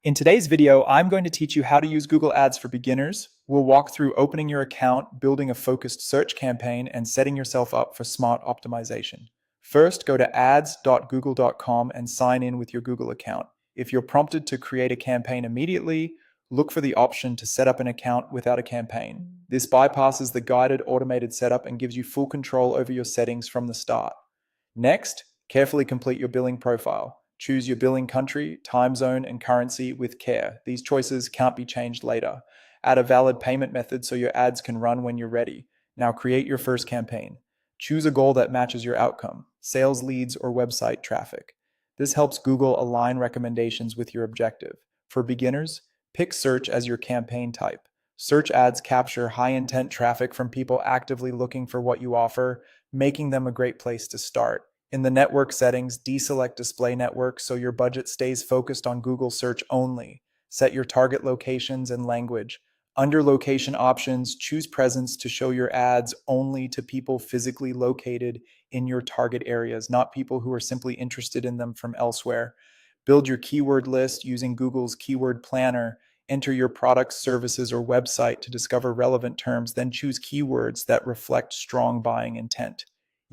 In today's video, I'm going to teach you how to use Google Ads for beginners. We'll walk through opening your account, building a focused search campaign, and setting yourself up for smart optimization. First, go to ads.google.com and sign in with your Google account. If you're prompted to create a campaign immediately, look for the option to set up an account without a campaign. This bypasses the guided automated setup and gives you full control over your settings from the start. Next, carefully complete your billing profile. Choose your billing country, time zone, and currency with care. These choices can't be changed later. Add a valid payment method so your ads can run when you're ready. Now create your first campaign. Choose a goal that matches your outcome, sales leads or website traffic. This helps Google align recommendations with your objective. For beginners, pick search as your campaign type. Search ads capture high intent traffic from people actively looking for what you offer, making them a great place to start. In the network settings, deselect display network so your budget stays focused on Google search only. Set your target locations and language. Under location options, choose presence to show your ads only to people physically located in your target areas, not people who are simply interested in them from elsewhere. Build your keyword list using Google's keyword planner. Enter your products, services, or website to discover relevant terms, then choose keywords that reflect strong buying intent.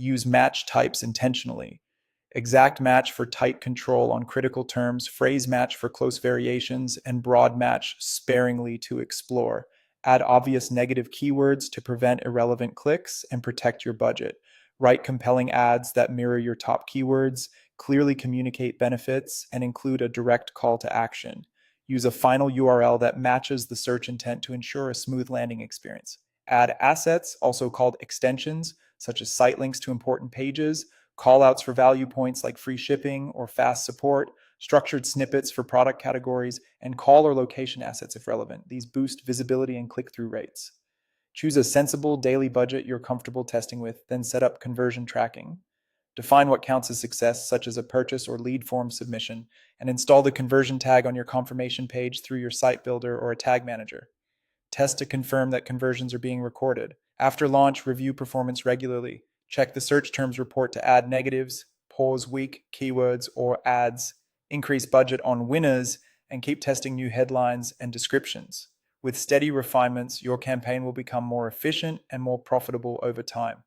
Use match types intentionally. Exact match for tight control on critical terms, phrase match for close variations, and broad match sparingly to explore. Add obvious negative keywords to prevent irrelevant clicks and protect your budget. Write compelling ads that mirror your top keywords, clearly communicate benefits, and include a direct call to action. Use a final URL that matches the search intent to ensure a smooth landing experience. Add assets, also called extensions, such as site links to important pages, callouts for value points like free shipping or fast support, structured snippets for product categories, and call or location assets if relevant. These boost visibility and click-through rates. Choose a sensible daily budget you're comfortable testing with, then set up conversion tracking. Define what counts as success, such as a purchase or lead form submission, and install the conversion tag on your confirmation page through your site builder or a tag manager. Test to confirm that conversions are being recorded. After launch, review performance regularly. Check the search terms report to add negatives, pause weak keywords or ads, increase budget on winners, and keep testing new headlines and descriptions. With steady refinements, your campaign will become more efficient and more profitable over time.